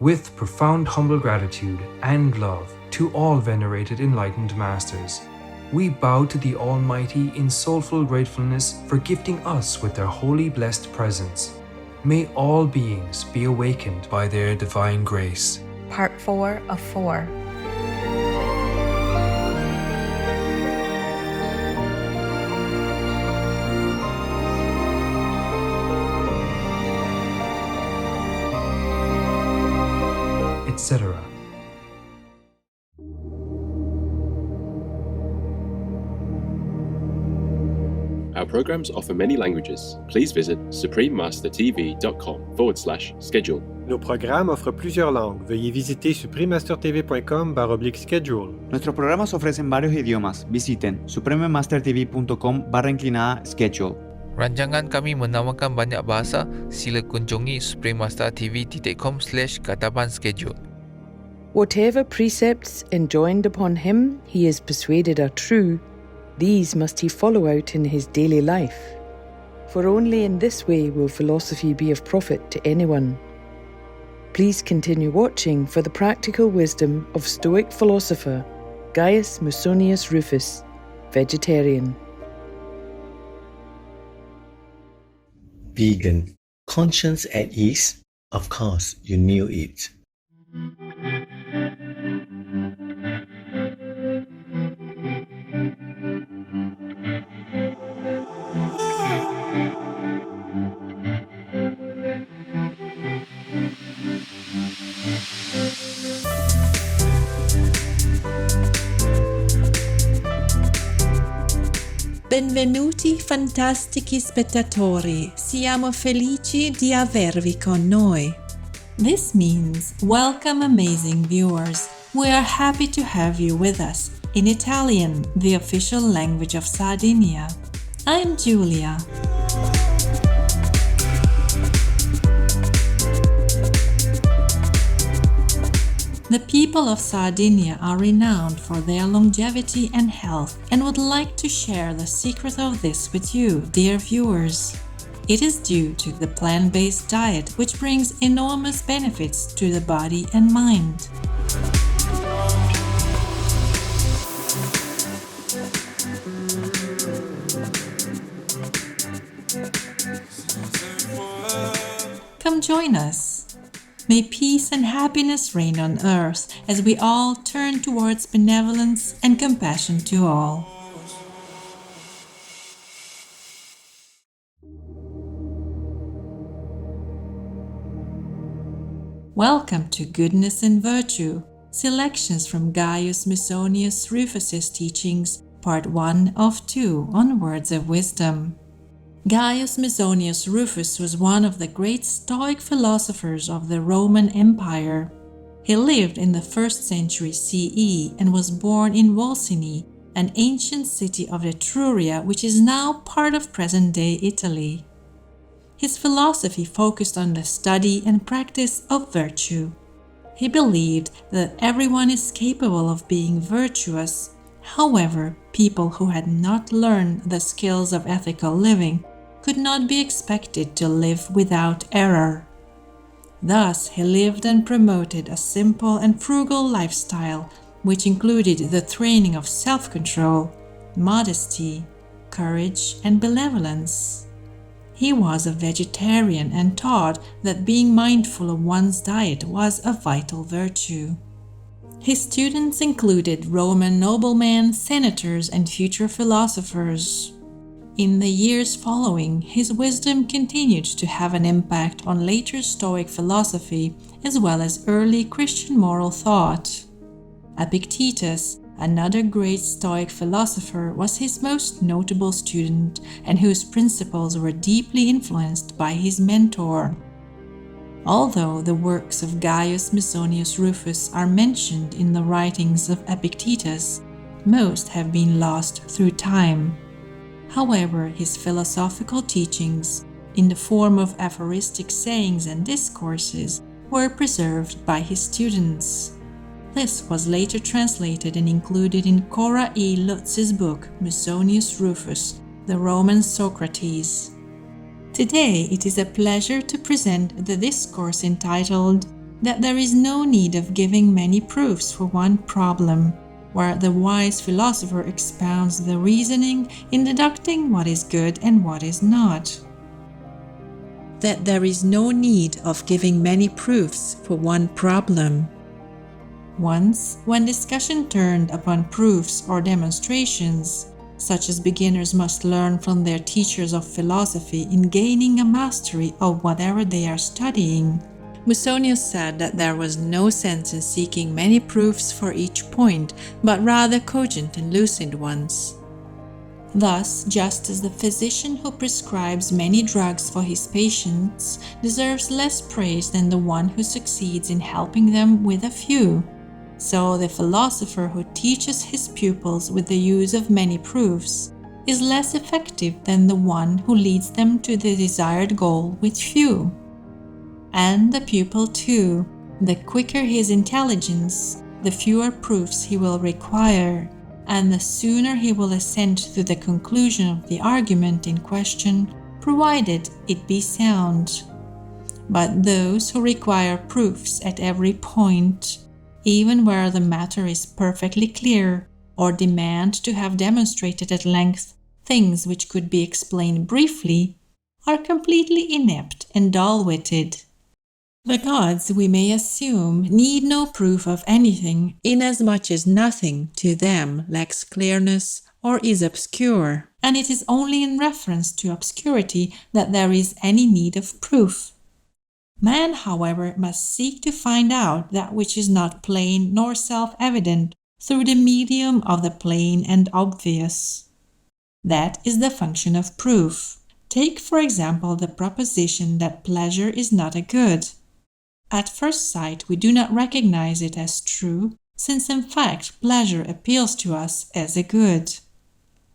With profound humble gratitude and love to all venerated enlightened masters, we bow to the Almighty in soulful gratefulness for gifting us with their holy blessed presence. May all beings be awakened by their divine grace. Part 4 of 4. Etc. Our programs offer many languages. Please visit suprememastertv.com/schedule. Nos programas offrent plusieurs langues. Veuillez visiter suprememastertv.com/schedule. Nuestros programas ofrecen varios idiomas. Visiten suprememastertv.com/schedule. Rancangan kami menawarkan banyak bahasa. Sila kunjungi suprememastertv.com/kataban schedule. Whatever precepts enjoined upon him he is persuaded are true, these must he follow out in his daily life. For only in this way will philosophy be of profit to anyone. Please continue watching for the practical wisdom of Stoic philosopher Gaius Musonius Rufus, vegetarian. Vegan. Conscience at ease? Of course, you knew it. Benvenuti fantastici spettatori, siamo felici di avervi con noi. This means welcome amazing viewers, we are happy to have you with us in Italian, the official language of Sardinia. I'm Giulia. The people of Sardinia are renowned for their longevity and health and would like to share the secret of this with you, dear viewers. It is due to the plant-based diet, which brings enormous benefits to the body and mind. Come join us. May peace and happiness reign on earth as we all turn towards benevolence and compassion to all. Welcome to Goodness and Virtue, selections from Gaius Musonius Rufus's teachings, part 1 of 2 on words of wisdom. Gaius Musonius Rufus was one of the great Stoic philosophers of the Roman Empire. He lived in the 1st century CE and was born in Volsini, an ancient city of Etruria which is now part of present-day Italy. His philosophy focused on the study and practice of virtue. He believed that everyone is capable of being virtuous. However, people who had not learned the skills of ethical living could not be expected to live without error. Thus, he lived and promoted a simple and frugal lifestyle, which included the training of self-control, modesty, courage, and benevolence. He was a vegetarian and taught that being mindful of one's diet was a vital virtue. His students included Roman noblemen, senators, and future philosophers. In the years following, his wisdom continued to have an impact on later Stoic philosophy as well as early Christian moral thought. Epictetus, another great Stoic philosopher, was his most notable student and whose principles were deeply influenced by his mentor. Although the works of Gaius Musonius Rufus are mentioned in the writings of Epictetus, most have been lost through time. However, his philosophical teachings, in the form of aphoristic sayings and discourses, were preserved by his students. This was later translated and included in Cora E. Lutz's book Musonius Rufus, the Roman Socrates. Today it is a pleasure to present the discourse entitled that there is no need of giving many proofs for one problem, where the wise philosopher expounds the reasoning in deducting what is good and what is not. That there is no need of giving many proofs for one problem. Once, when discussion turned upon proofs or demonstrations, such as beginners must learn from their teachers of philosophy in gaining a mastery of whatever they are studying, Musonius said that there was no sense in seeking many proofs for each point, but rather cogent and lucid ones. Thus, just as the physician who prescribes many drugs for his patients deserves less praise than the one who succeeds in helping them with a few, so the philosopher who teaches his pupils with the use of many proofs is less effective than the one who leads them to the desired goal with few. And the pupil too, the quicker his intelligence, the fewer proofs he will require, and the sooner he will assent to the conclusion of the argument in question, provided it be sound. But those who require proofs at every point, even where the matter is perfectly clear, or demand to have demonstrated at length things which could be explained briefly, are completely inept and dull-witted. The gods, we may assume, need no proof of anything, inasmuch as nothing to them lacks clearness or is obscure, and it is only in reference to obscurity that there is any need of proof. Man, however, must seek to find out that which is not plain nor self-evident through the medium of the plain and obvious. That is the function of proof. Take, for example, the proposition that pleasure is not a good. At first sight, we do not recognize it as true, since in fact pleasure appeals to us as a good.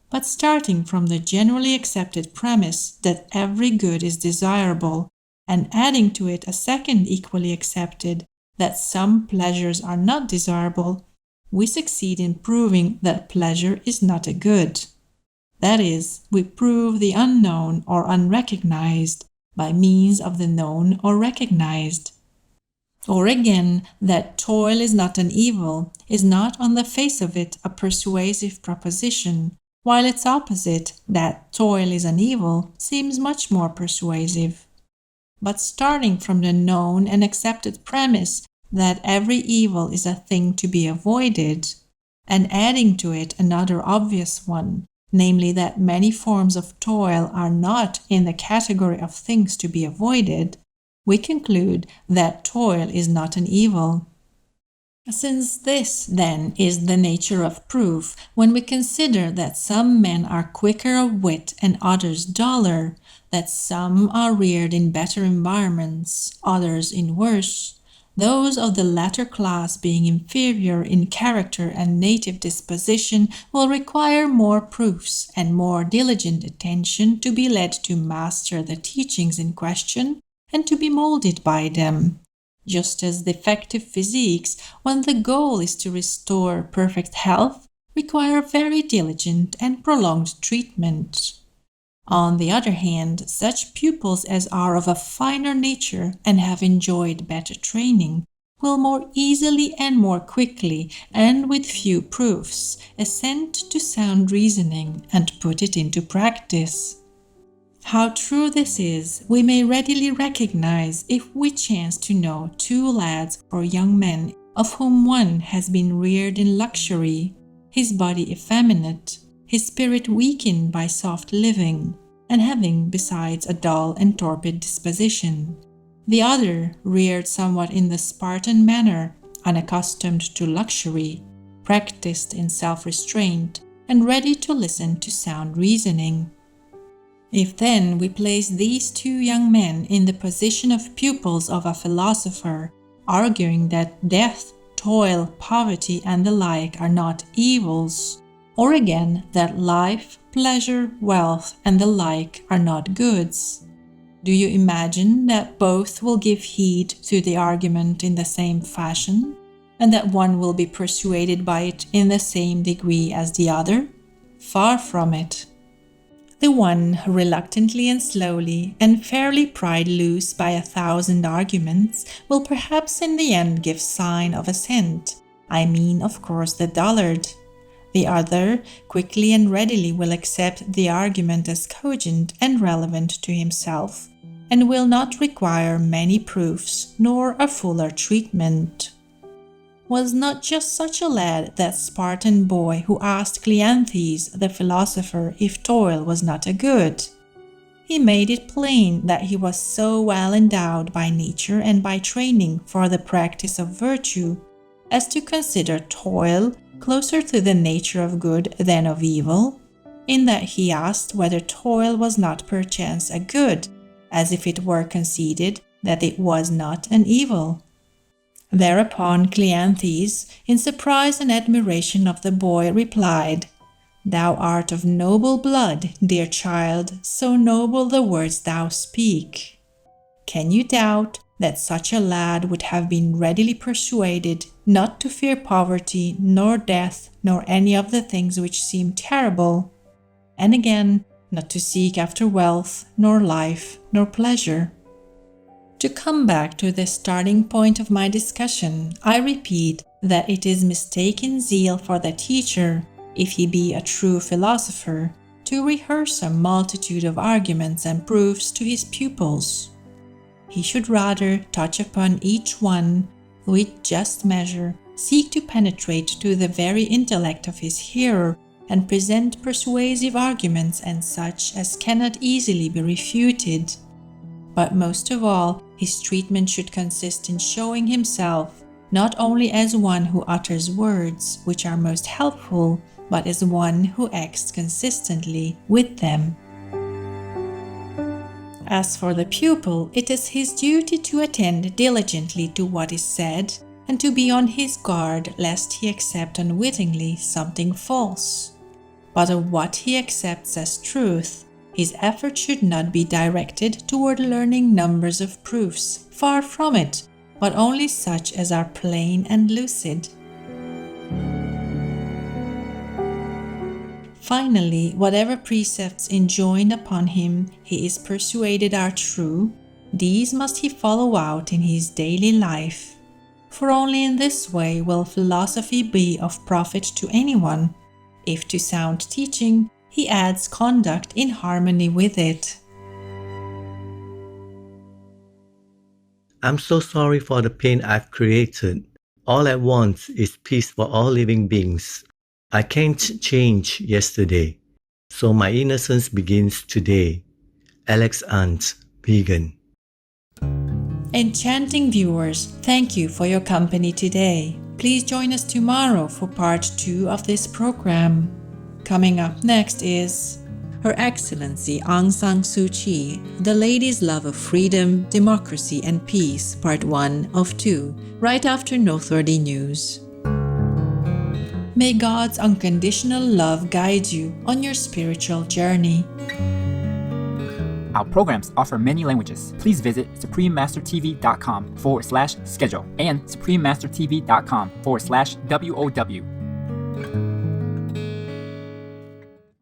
But starting from the generally accepted premise that every good is desirable, and adding to it a second equally accepted, that some pleasures are not desirable, we succeed in proving that pleasure is not a good. That is, we prove the unknown or unrecognized by means of the known or recognized. Or again, that toil is not an evil is not on the face of it a persuasive proposition, while its opposite, that toil is an evil, seems much more persuasive. But starting from the known and accepted premise that every evil is a thing to be avoided, and adding to it another obvious one, namely that many forms of toil are not in the category of things to be avoided, we conclude that toil is not an evil. Since this, then, is the nature of proof, when we consider that some men are quicker of wit and others duller, that some are reared in better environments, others in worse, those of the latter class being inferior in character and native disposition will require more proofs and more diligent attention to be led to master the teachings in question and to be molded by them, just as defective physiques, when the goal is to restore perfect health, require very diligent and prolonged treatment. On the other hand, such pupils as are of a finer nature and have enjoyed better training will more easily and more quickly, and with few proofs, assent to sound reasoning and put it into practice. How true this is, we may readily recognize if we chance to know two lads or young men of whom one has been reared in luxury, his body effeminate, his spirit weakened by soft living, and having besides a dull and torpid disposition. The other reared somewhat in the Spartan manner, unaccustomed to luxury, practiced in self-restraint, and ready to listen to sound reasoning. If then we place these two young men in the position of pupils of a philosopher, arguing that death, toil, poverty, and the like are not evils, or again that life, pleasure, wealth, and the like are not goods, do you imagine that both will give heed to the argument in the same fashion, and that one will be persuaded by it in the same degree as the other? Far from it. The one who reluctantly and slowly and fairly pried loose by 1,000 arguments will perhaps in the end give sign of assent. I mean, of course, the dullard. The other quickly and readily will accept the argument as cogent and relevant to himself, and will not require many proofs nor a fuller treatment. Was not just such a lad that Spartan boy who asked Cleanthes the philosopher if toil was not a good? He made it plain that he was so well endowed by nature and by training for the practice of virtue as to consider toil closer to the nature of good than of evil, in that he asked whether toil was not perchance a good, as if it were conceded that it was not an evil. Thereupon Cleanthes, in surprise and admiration of the boy, replied, "Thou art of noble blood, dear child, so noble the words thou speak." Can you doubt that such a lad would have been readily persuaded not to fear poverty, nor death, nor any of the things which seem terrible, and again, not to seek after wealth, nor life, nor pleasure? To come back to the starting point of my discussion, I repeat that it is mistaken zeal for the teacher, if he be a true philosopher, to rehearse a multitude of arguments and proofs to his pupils. He should rather touch upon each one, with just measure, seek to penetrate to the very intellect of his hearer, and present persuasive arguments and such as cannot easily be refuted. But most of all, his treatment should consist in showing himself not only as one who utters words which are most helpful, but as one who acts consistently with them. As for the pupil, it is his duty to attend diligently to what is said, and to be on his guard lest he accept unwittingly something false. But of what he accepts as truth, his effort should not be directed toward learning numbers of proofs, far from it, but only such as are plain and lucid. Finally, whatever precepts enjoined upon him he is persuaded are true, these must he follow out in his daily life. For only in this way will philosophy be of profit to anyone, if to sound teaching he adds conduct in harmony with it. I'm so sorry for the pain I've created. All I want is peace for all living beings. I can't change yesterday, so my innocence begins today. Alex Ant, vegan. Enchanting viewers, thank you for your company today. Please join us tomorrow for part 2 of this program. Coming up next is Her Excellency Aung San Suu Kyi, The Lady's Love of Freedom, Democracy and Peace, Part 1 of 2, right after Noteworthy News. May God's unconditional love guide you on your spiritual journey. Our programs offer many languages. Please visit suprememastertv.com/schedule and suprememastertv.com/WOW.